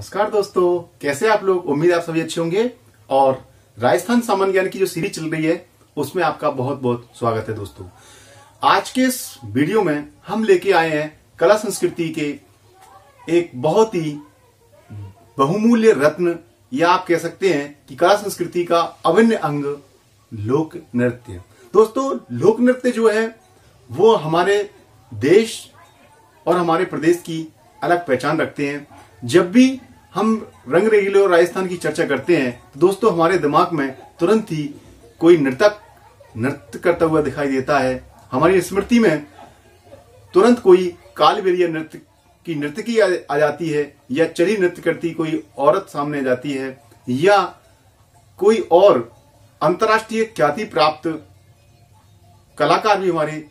नमस्कार दोस्तों, कैसे आप लोग। उम्मीद है आप सभी अच्छे होंगे। और राजस्थान सामान्य ज्ञान की जो सीरीज चल रही है उसमें आपका बहुत बहुत स्वागत है दोस्तों। आज के इस वीडियो में हम लेके आए हैं कला संस्कृति के एक बहुत ही बहुमूल्य रत्न, या आप कह सकते हैं कि कला संस्कृति का अभिन्न अंग लोक नृत्य। दोस्तों, लोक नृत्य जो है वो हमारे देश और हमारे प्रदेश की अलग पहचान रखते हैं। जब भी हम रंग रंगीले और राजस्थान की चर्चा करते हैं तो दोस्तों हमारे दिमाग में तुरंत ही कोई नर्तक नृत्य करता हुआ दिखाई देता है। हमारी स्मृति में तुरंत कोई कालबेलिया नृत्य की नर्तकी आ जाती है, या चली नृत्य करती कोई औरत सामने आ जाती है, या कोई और अंतर्राष्ट्रीय ख्याति प्राप्त कलाकार भी हमारे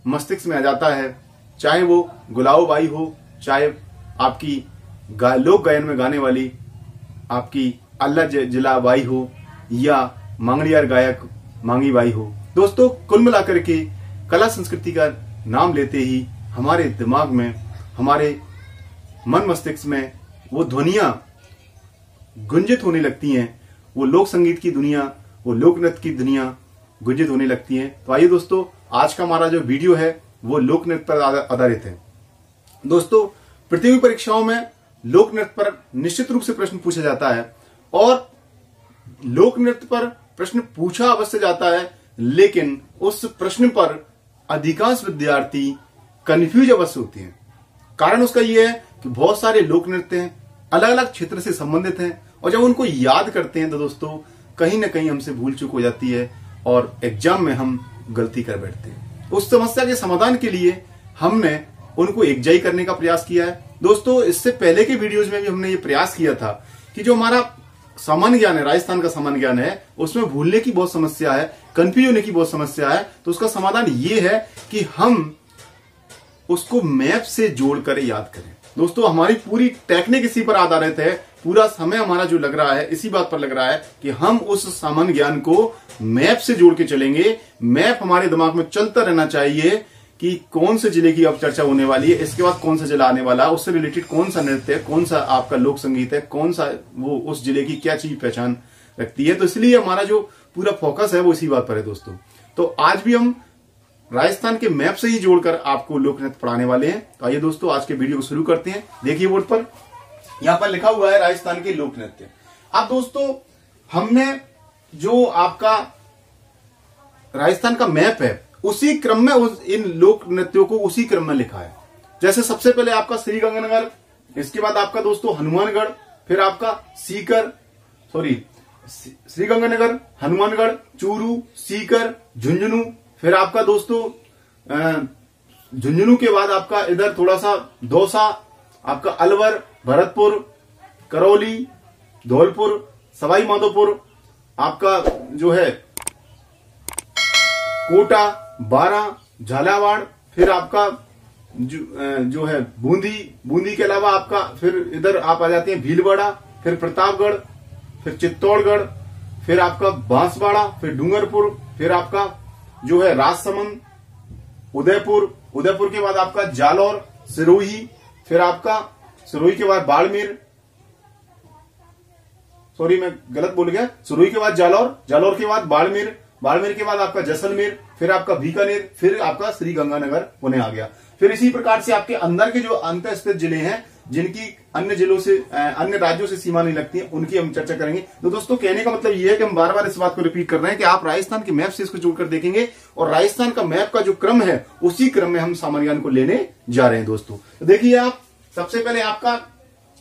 मस्तिष्क में आ जाता है। चाहे वो गुलाबो बाई हो, चाहे आपकी लोक गायन में गाने वाली आपकी अल्लाह जिला बाई हो, या मांगड़ियार गायक मांगी बाई हो। दोस्तों, कुल मिलाकर के कला संस्कृति का नाम लेते ही हमारे दिमाग में, हमारे मन मस्तिष्क में वो ध्वनियां गुंजित होने लगती हैं। वो लोक संगीत की दुनिया, वो लोक नृत्य की दुनिया गुंजित होने लगती हैं। तो आइए दोस्तों, आज का हमारा जो वीडियो है वो लोक नृत्य पर आधारित है। दोस्तों, प्रतियोगी परीक्षाओं में लोक नृत्य पर निश्चित रूप से प्रश्न पूछा जाता है, और लोक नृत्य पर प्रश्न पूछा अवश्य जाता है, लेकिन उस प्रश्न पर अधिकांश विद्यार्थी कंफ्यूज अवश्य होते हैं। कारण उसका यह है कि बहुत सारे लोक नृत्य हैं, अलग अलग क्षेत्र से संबंधित हैं, और जब उनको याद करते हैं तो दोस्तों कहीं ना कहीं हमसे भूल चूक हो जाती है और एग्जाम में हम गलती कर बैठते हैं। उस समस्या के समाधान के लिए हमने उनको एकजाई करने का प्रयास किया है। दोस्तों, इससे पहले के वीडियोज में भी हमने ये प्रयास किया था कि जो हमारा सामान्य ज्ञान है, राजस्थान का सामान्य ज्ञान है, उसमें भूलने की बहुत समस्या है, कंफ्यूज होने की बहुत समस्या है। तो उसका समाधान ये है कि हम उसको मैप से जोड़कर याद करें। दोस्तों, हमारी पूरी टेक्निक इसी पर आधारित है। पूरा समय हमारा जो लग रहा है इसी बात पर लग रहा है कि हम उस सामान्य ज्ञान को मैप से जोड़ के चलेंगे। मैप हमारे दिमाग में चलता रहना चाहिए कि कौन से जिले की अब चर्चा होने वाली है, इसके बाद कौन सा जिला आने वाला है, उससे रिलेटेड कौन सा नृत्य है, कौन सा आपका लोक संगीत है, कौन सा वो उस जिले की क्या चीज पहचान रखती है। तो इसलिए हमारा जो पूरा फोकस है वो इसी बात पर है दोस्तों। तो आज भी हम राजस्थान के मैप से ही जोड़कर आपको लोक नृत्य पढ़ाने वाले हैं। तो आइए दोस्तों, आज के वीडियो को शुरू करते हैं। देखिए बोर्ड पर, यहां पर लिखा हुआ है राजस्थान के लोक नृत्य। अब दोस्तों, हमने जो आपका राजस्थान का मैप है उसी क्रम में इन लोक नृत्यों को उसी क्रम में लिखा है। जैसे सबसे पहले आपका श्रीगंगानगर, इसके बाद आपका दोस्तों हनुमानगढ़, फिर आपका श्रीगंगानगर, हनुमानगढ़, चूरू, सीकर, झुंझुनू, फिर आपका दोस्तों झुंझुनू के बाद आपका इधर थोड़ा सा दौसा, आपका अलवर, भरतपुर, करौली, धौलपुर, सवाई माधोपुर, आपका जो है कोटा, बारा, झालावाड़, फिर आपका जो है बूंदी के अलावा आपका फिर इधर आप आ जाते हैं भीलवाड़ा, फिर प्रतापगढ़, फिर चित्तौड़गढ़, फिर आपका बांसवाड़ा, फिर डूंगरपुर, फिर आपका जो है राजसमंद, उदयपुर के बाद आपका जालौर, सिरोही, फिर आपका सिरोही के बाद बाड़मेर, मैं गलत बोल गया, सिरोही के बाद जालौर के बाद बाड़मेर के बाद आपका जैसलमेर, फिर आपका बीकानेर, फिर आपका श्रीगंगानगर पुणे आ गया। फिर इसी प्रकार से आपके अंदर के जो अंतर स्थित जिले हैं, जिनकी अन्य जिलों से, अन्य राज्यों से सीमा नहीं लगती है, उनकी हम चर्चा करेंगे। तो दोस्तों, कहने का मतलब यह है कि हम बार बार इस बात को रिपीट कर रहे हैं कि आप राजस्थान के मैप से इसको जोड़कर देखेंगे, और राजस्थान का मैप का जो क्रम है उसी क्रम में हम सामान्य ज्ञान को लेने जा रहे हैं दोस्तों। तो देखिए, आप सबसे पहले आपका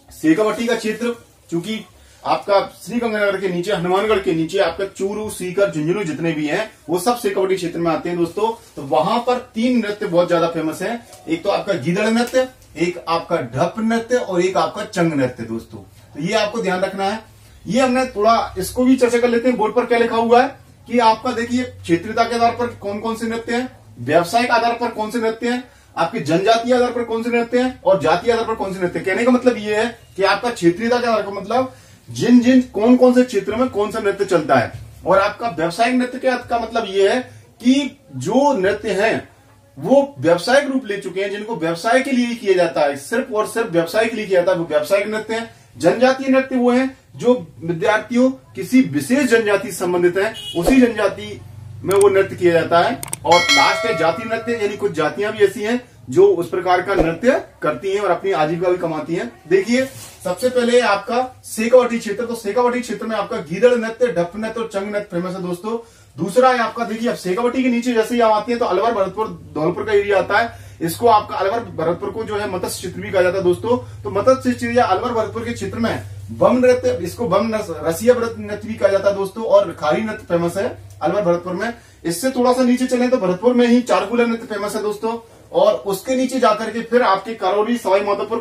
शेखावाटी का क्षेत्र, चूंकि आपका श्रीगंगानगर के नीचे, हनुमानगढ़ के नीचे आपका चूरू, सीकर, झुंझुनू जितने भी हैं वो सब शेखावाटी क्षेत्र में आते हैं दोस्तों। तो वहां पर तीन नृत्य बहुत ज्यादा फेमस है। एक तो आपका गीदड़ नृत्य, एक आपका ढप नृत्य, और एक आपका चंग नृत्य दोस्तों। तो ये आपको ध्यान रखना है। ये हमने थोड़ा इसको भी चर्चा कर लेते हैं। बोर्ड पर क्या लिखा हुआ है कि आपका देखिए क्षेत्रीयता के आधार पर कौन कौन से नृत्य हैं, व्यवसायिक आधार पर कौन से नृत्य हैं, आपके जनजातीय आधार पर कौन से नृत्य हैं, और जातीय आधार पर कौन से नृत्य। कहने का मतलब ये है कि आपका क्षेत्रीयता के आधार पर मतलब जिन कौन से क्षेत्र में कौन सा नृत्य चलता है, और आपका व्यवसायिक नृत्य का मतलब ये है कि जो नृत्य है वो व्यावसायिक रूप ले चुके हैं, जिनको व्यवसाय के लिए ही किया जाता है, सिर्फ और सिर्फ व्यवसाय के लिए किया जाता है, वो व्यावसायिक नृत्य है। जनजातीय नृत्य वो है जो विद्यार्थियों किसी विशेष जनजाति से संबंधित है, उसी जनजाति में वो नृत्य किया जाता है। और लास्ट है जाति नृत्य, यानी कुछ जातियां भी ऐसी हैं जो उस प्रकार का नृत्य करती हैं और अपनी आजीविका भी कमाती हैं। देखिए सबसे पहले आपका शेखावटी क्षेत्र, तो शेखावटी क्षेत्र में आपका गीदड़ नृत्य, ढप नृत्य और चंग नृत्य फेमस है दोस्तों। दूसरा है आपका, देखिए अब शेखावटी के नीचे जैसे ही आप आती है तो अलवर भरतपुर धौलपुर का एरिया आता है। इसको आपका अलवर भरतपुर को जो है मत्स्य क्षेत्र भी कहा जाता है दोस्तों। तो मत्स्य क्षेत्र या अलवर भरतपुर के क्षेत्र में बम नृत्य, इसको बम रसिया नृत्य भी कहा जाता है दोस्तों। और खारी नृत्य फेमस है अलवर भरतपुर में। इससे थोड़ा सा नीचे चले तो भरतपुर में ही चारकुला नृत्य फेमस है दोस्तों। और उसके नीचे जाकर के फिर आपके करौली, सवाई माधोपुर,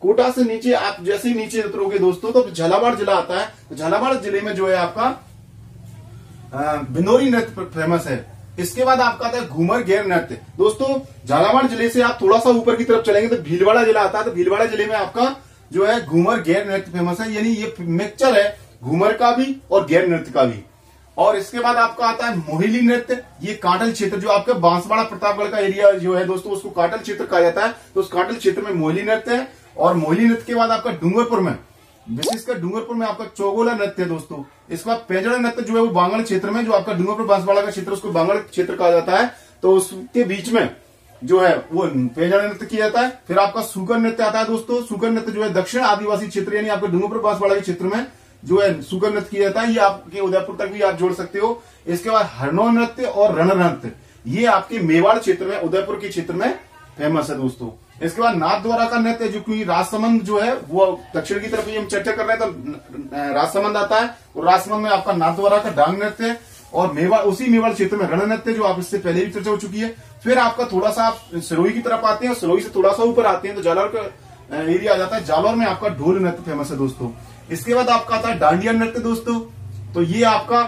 कोटा से नीचे आप जैसे ही नीचे उतरोगे दोस्तों तो झालावाड़ जिला आता है। तो झालावाड़ जिले में जो है आपका बिनोरी नृत्य फेमस है। इसके बाद आपका आता है घूमर गैर नृत्य। दोस्तों झालावाड़ जिले से आप थोड़ा सा ऊपर की तरफ चलेंगे तो भीलवाड़ा जिला आता है। तो भीलवाड़ा जिले में आपका जो है घूमर गैर नृत्य फेमस है, यानी ये मिक्सचर है घूमर का भी और गैर नृत्य का भी। और इसके बाद आपका आता है मोहिली नृत्य। ये काटल क्षेत्र जो आपका बांसवाड़ा प्रतापगढ़ का एरिया जो है दोस्तों, उसको काटल क्षेत्र कहा जाता है। तो उस काटल क्षेत्र में मोहिली नृत्य है। और मोहिली नृत्य के बाद आपका डूंगरपुर में, विशेषकर डूंगरपुर में आपका चौगोला नृत्य है दोस्तों। इसके बाद पेंजड़ा नृत्य जो है वो बांगड़ क्षेत्र में, जो आपका डूंगरपुर बांसवाड़ा का क्षेत्र उसको बांगड़ क्षेत्र कहा जाता है। तो उसके बीच में जो है वो पेंजड़ा नृत्य किया जाता है। फिर आपका सुकर नृत्य आता है दोस्तों। सुकर नृत्य जो है दक्षिण आदिवासी क्षेत्र यानी आपके डूंगरपुर बांसवाड़ा के क्षेत्र में जो है सुकर नृत्य किया जाता है। ये आपके उदयपुर तक भी आप जोड़ सकते हो। इसके बाद हरनौ नृत्य और रण नृत्य, ये आपके मेवाड़ क्षेत्र में, उदयपुर के क्षेत्र में फेमस है दोस्तों। इसके बाद नाथद्वारा का नृत्य, जो कि राजसमंद जो है वो दक्षिण की तरफ हम चर्चा कर रहे हैं तो राजसमंद आता है। और राजसमंद में आपका नाथद्वारा का डांग नृत्य है। और मेवाड़, उसी मेवाड़ क्षेत्र में रण नृत्य जो आप इससे पहले भी चर्चा हो चुकी है। फिर आपका थोड़ा सा आप सिरोही की तरफ आते हैं और सिरोही से थोड़ा सा ऊपर आते हैं तो जालौर का एरिया आ जाता है। जालौर में आपका ढोल नृत्य फेमस है दोस्तों। इसके बाद आपका आता है डांडिया नृत्य दोस्तों। तो ये आपका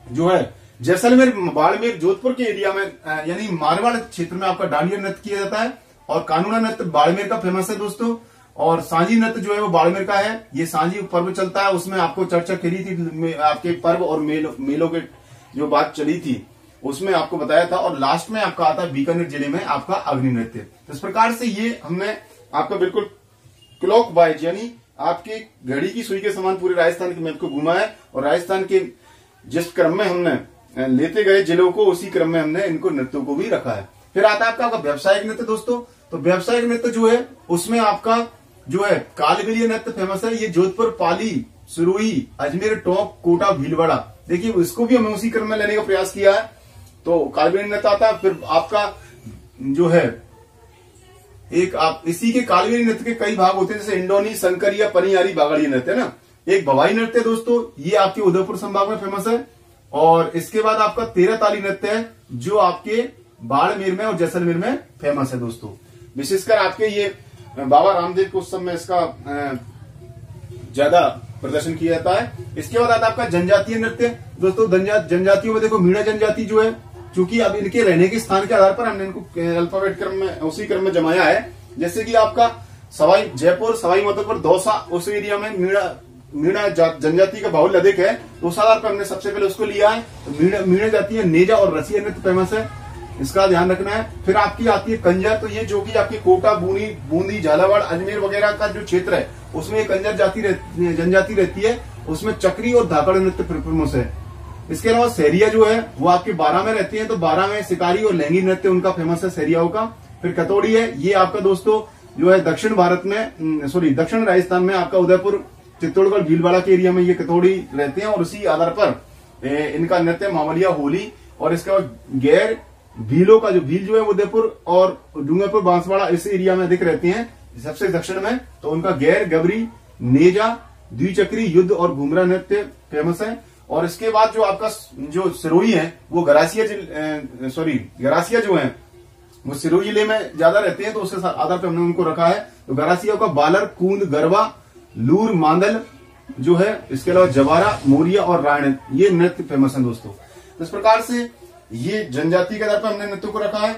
जो है जैसलमेर, बाड़मेर, जोधपुर के एरिया में यानी मारवाड़ क्षेत्र में आपका डांडिया नृत्य किया जाता है। और कानूना नृत्य बाड़मेर का फेमस है दोस्तों। और सांझी नृत्य जो है वो बाड़मेर का है। ये सांझी पर्व चलता है, उसमें आपको चर्चा करी थी आपके पर्व और मेलों के जो बात चली थी उसमें आपको बताया था। और लास्ट में आपका आता है बीकानेर जिले में आपका अग्नि नृत्य। तो इस प्रकार से ये हमने आपका बिल्कुल क्लॉक वाइज यानी आपकी घड़ी की सुई के समान पूरे राजस्थान के मैप को घुमा है। और राजस्थान के जिस क्रम में हमने लेते गए जिलों को, उसी क्रम में हमने इनको नृत्यों को भी रखा है। फिर आता है आपका व्यावसायिक नृत्य दोस्तों। तो व्यावसायिक नृत्य जो है उसमें आपका जो है कालबेलिया नृत्य फेमस है। ये जोधपुर, पाली, सिरोही, अजमेर, टोंक, कोटा, भीलवाड़ा, देखिए इसको भी हमने उसी क्रम में लेने का प्रयास किया है। तो कालबेलिया नृत्य आता है। फिर आपका जो है एक आप इसी के कालबेलिया नृत्य के कई भाग होते हैं, जैसे इंडोनी, संकरिया, पनियारी, बागड़िया नृत्य है ना। एक भवाई नृत्य दोस्तों, ये आपके उदयपुर संभाग में फेमस है। और इसके बाद आपका 13 ताली नृत्य है जो आपके बाड़मेर में और जैसलमेर में फेमस है दोस्तों। विशेषकर आपके ये बाबा रामदेव के उत्सव में इसका ज्यादा प्रदर्शन किया जाता है। इसके बाद आता है आपका जनजातीय नृत्य दोस्तों। जनजातियों में देखो मीणा जनजाति जो है, चूंकि अब इनके रहने के स्थान के आधार पर हमने इनको अल्फाबेट क्रम में उसी क्रम में जमाया है। जैसे कि आपका जयपुर, सवाई माधोपुर, दौसा, उस एरिया में मीणा जनजाति का बाहुल्य अधिक है, तो उस आधार पर हमने सबसे पहले उसको लिया है। तो मीणा जाती है, नेजा और रसिया नृत्य फेमस है, इसका ध्यान रखना है। फिर आपकी आती है कंजर। तो ये जो कि आपकी कोटा, बूंदी, झालावाड़, अजमेर वगैरह का जो क्षेत्र है उसमें ये कंजर जनजाति रहती है। उसमें चक्री और धाकड़ नृत्य फेमस है। इसके अलावा सहरिया जो है वो आपके 12 में रहती है। तो 12 में शिकारी और लहंगी नृत्य उनका फेमस है सहरियाओं का। फिर कतौड़ी है, ये आपका दोस्तों जो है दक्षिण दक्षिण राजस्थान में आपका उदयपुर, चित्तौड़गढ़, भीलवाड़ा के एरिया में ये कतौड़ी रहते हैं। और उसी आधार पर इनका नृत्य मावलिया, होली। और इसके बाद गैर भीलों का भील जो है उदयपुर और डूंगरपुर, बांसवाड़ा इस एरिया में अधिक रहते हैं सबसे दक्षिण में। तो उनका गैर, गबरी, नेजा, द्विचक्री, युद्ध और घुमरा नृत्य फेमस है। और इसके बाद जो आपका जो सिरोही है वो गरासिया जो है वो सिरोही जिले में ज्यादा रहते हैं, तो उसके आधार पर हमने उनको रखा है। तो गरासिया का बालर, कूंद, गरबा, लूर, मांदल जो है, इसके अलावा जवारा, मोरिया और रायण, ये नृत्य फेमस है दोस्तों। तो इस प्रकार से ये जनजाति के आधार पर हमने नृत्य को रखा है।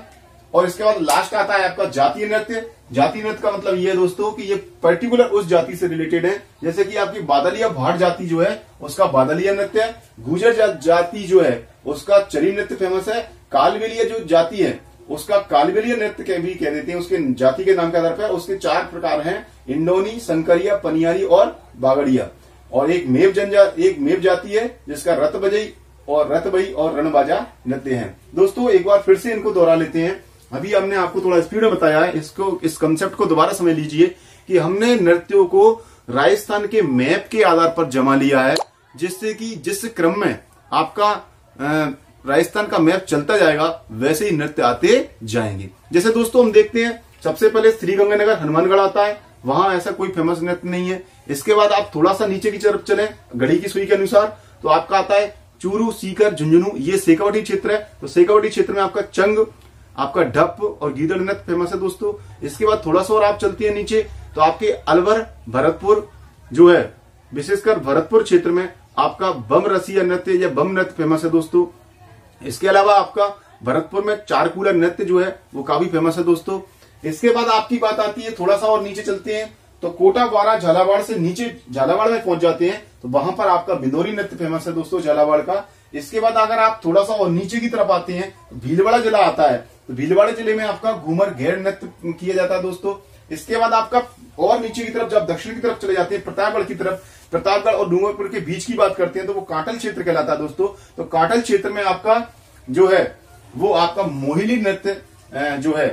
और इसके बाद लास्ट आता है आपका जातीय नृत्य। जातीय नृत्य का मतलब ये है दोस्तों कि ये पर्टिकुलर उस जाति से रिलेटेड है। जैसे कि आपकी बादलिया भाट जाति जो है उसका बादलिया नृत्य है। गुर्जर जाति जो है उसका चरी नृत्य फेमस है। कालबेलिया जो जाति है उसका कालबेलिया नृत्य के भी कह देते हैं, उसके जाति के नाम के आधार पर। उसके 4 प्रकार हैं, इंडोनी, संकरिया, पनियारी और बागड़िया। और एक मेव जाति है जिसका रतबई और रणबाजा नृत्य है। दोस्तों एक बार फिर से इनको दोहरा लेते हैं। अभी हमने आपको थोड़ा स्पीड में बताया है, इस कंसेप्ट को दोबारा समझ लीजिए कि हमने नृत्यों को राजस्थान के मैप के आधार पर जमा लिया है, जिससे कि जिस क्रम में आपका राजस्थान का मैप चलता जाएगा वैसे ही नृत्य आते जाएंगे। जैसे दोस्तों हम देखते हैं, सबसे पहले श्रीगंगानगर हनुमानगढ़ आता है, वहां ऐसा कोई फेमस नृत्य नहीं है। इसके बाद आप थोड़ा सा नीचे की तरफ चलें घड़ी की सुई के अनुसार तो आपका आता है चूरू, सीकर, झुंझुनू, ये शेखावाटी क्षेत्र है। तो शेखावाटी क्षेत्र में आपका चंग, आपका ढप और गीदड़ नृत्य फेमस है दोस्तों। इसके बाद थोड़ा सा और आप चलती है नीचे तो आपके अलवर, भरतपुर जो है, विशेषकर भरतपुर क्षेत्र में आपका बम रसिया नृत्य या बम नृत्य फेमस है दोस्तों। इसके अलावा आपका भरतपुर में चारकूला नृत्य जो है वो काफी फेमस है दोस्तों। इसके बाद आपकी बात आती है, थोड़ा सा और नीचे चलते हैं तो कोटा, बारा, झालावाड़ से नीचे झालावाड़ में पहुंच जाते हैं तो वहां पर आपका बिंदोरी नृत्य फेमस है दोस्तों, झालावाड़ का। इसके बाद अगर आप थोड़ा सा और नीचे की तरफ आते हैं तो भीलवाड़ा जिला आता है, तो भीलवाड़ा जिले में आपका घूमर घेर नृत्य किया जाता है दोस्तों। इसके बाद आपका और नीचे की तरफ जब दक्षिण की तरफ चले जाते हैं प्रतापगढ़ की तरफ, प्रतापगढ़ और डूंगरपुर के बीच की बात करते हैं तो वो काटल क्षेत्र कहलाता है दोस्तों। तो काटल क्षेत्र में आपका जो है वो आपका मोहिनी नृत्य जो है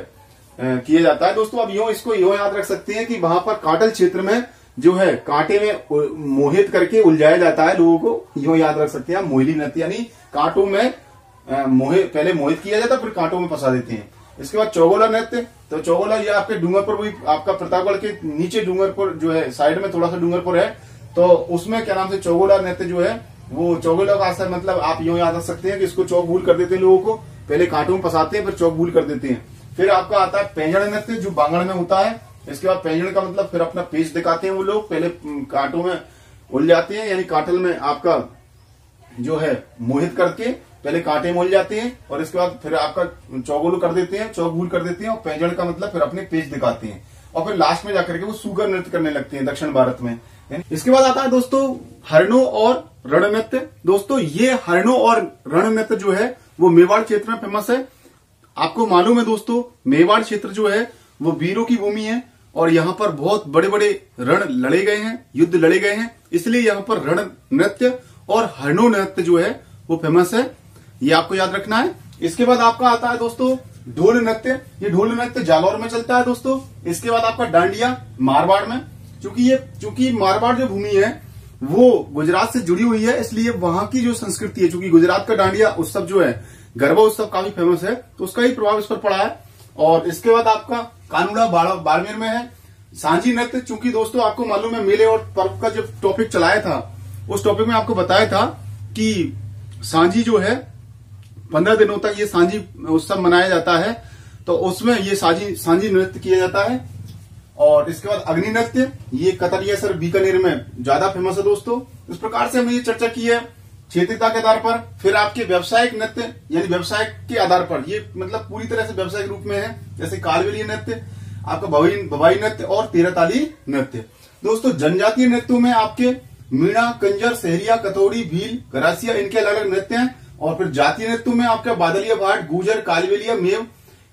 किया जाता है दोस्तों। अब इसको याद रख सकते हैं कि वहां पर काटल क्षेत्र में जो है कांटे में मोहित करके उलझाया जाता है लोगों को, याद रख सकते हैं। मोहिनी नृत्य यानी कांटों में पहले मोहित किया जाता है फिर कांटों में फंसा देते हैं। इसके बाद चौगोला नृत्य, तो चौगोला ये आपके डूंगरपुर भी आपका प्रतापगढ़ के नीचे डूंगरपुर जो है साइड में थोड़ा सा डूंगरपुर है, तो उसमें क्या नाम से चौगोला नृत्य जो है वो चौगोला का असर मतलब आप याद रख सकते हैं कि इसको चौक भूल कर देते हैं लोगों को, पहले कांटों में फंसाते हैं फिर चौक भूल कर देते हैं। फिर आपका आता है पैंजण नृत्य जो बांगड़ में होता है। इसके बाद पैंजण का मतलब फिर अपना पेच दिखाते हैं वो लोग, पहले कांटों में उलझ जाते हैं यानी काटल में आपका जो है मोहित करके पहले कांटे में उलझ जाते हैं और इसके बाद फिर आपका चौगोलू कर देते हैं, चौक भूल कर देते हैं और पैंजण का मतलब फिर अपने पेच दिखाते हैं और फिर लास्ट में जाकर के वो सुगर नृत्य करने लगते हैं दक्षिण भारत में। इसके बाद आता है दोस्तों हरणों और रण नृत्य। दोस्तों ये हरणों और रण नृत्य जो है वो मेवाड़ क्षेत्र में फेमस है। आपको मालूम है दोस्तों मेवाड़ क्षेत्र जो है वो वीरों की भूमि है और यहाँ पर बहुत बड़े बड़े रण लड़े गए हैं, युद्ध लड़े गए हैं, इसलिए यहाँ पर रण नृत्य और हरणों नृत्य जो है वो फेमस है, ये आपको याद रखना है। इसके बाद आपका आता है दोस्तों ढोल नृत्य। ये ढोल नृत्य जालौर में चलता है दोस्तों। इसके बाद आपका डांडिया मारवाड़ में, चूंकि मारवाड़ जो भूमि है वो गुजरात से जुड़ी हुई है, इसलिए वहां की जो संस्कृति है, चूंकि गुजरात का डांडिया उत्सव जो है गरबा उत्सव काफी फेमस है, तो उसका ही प्रभाव इस पर पड़ा है। और इसके बाद आपका कानूड़ा बाड़मेर में है सांझी नृत्य। चूंकि दोस्तों आपको मालूम है मेले और पर्व का जो टॉपिक चलाया था उस टॉपिक में आपको बताया था कि सांझी जो है 15 दिनों तक ये सांझी उत्सव मनाया जाता है, तो उसमें ये सांझी नृत्य किया जाता है। और इसके बाद अग्नि नृत्य, ये कतरिया सर बीकानेर में ज्यादा फेमस है दोस्तों। इस प्रकार से हमने ये चर्चा की है क्षेत्रीयता के आधार पर। फिर आपके व्यावसायिक नृत्य यानी व्यवसाय के आधार पर, ये मतलब पूरी तरह से व्यवसायिक रूप में है, जैसे कालबेलिया नृत्य, आपका भवाई नृत्य और तेरहताली नृत्य। दोस्तों जनजातीय नृत्यों में आपके मीणा, कंजर, सहरिया, कतौड़ी, भील, गरासिया, इनके अलग अलग नृत्य हैं। और फिर जातीय नृत्यों में आपका बादलिया भाट, गुजर, कालबेलिया, मेव,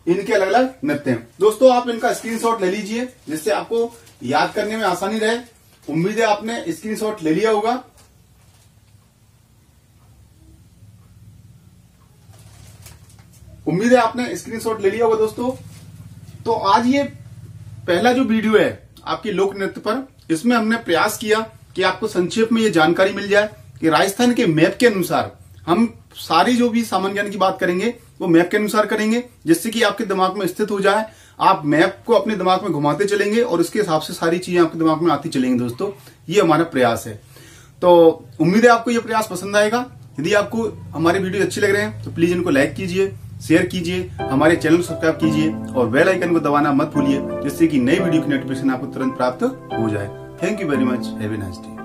इनके अलग अलग नृत्य हैं। दोस्तों आप इनका स्क्रीनशॉट ले लीजिए जिससे आपको याद करने में आसानी रहे। उम्मीद है आपने स्क्रीनशॉट ले लिया होगा। उम्मीद है आपने स्क्रीनशॉट ले लिया होगा दोस्तों। तो आज ये पहला जो वीडियो है आपकी लोक नृत्य पर, इसमें हमने प्रयास किया कि आपको संक्षेप में ये जानकारी मिल जाए कि राजस्थान के मैप के अनुसार हम सारी जो भी सामान्य ज्ञान की बात करेंगे वो मैप के अनुसार करेंगे, जिससे कि आपके दिमाग में स्थित हो जाए। आप मैप को अपने दिमाग में घुमाते चलेंगे और इसके हिसाब से सारी चीजें आपके दिमाग में आती चलेंगी दोस्तों। ये हमारा प्रयास है। तो उम्मीद है आपको ये प्रयास पसंद आएगा। यदि आपको हमारे वीडियो अच्छे लग रहे हैं तो प्लीज इनको लाइक कीजिए, शेयर कीजिए, हमारे चैनल को सब्सक्राइब कीजिए और बेल आइकन को दबाना मत भूलिए, जिससे कि नई वीडियो की नोटिफिकेशन आपको तुरंत प्राप्त हो जाए। Thank you very much. Have a nice day.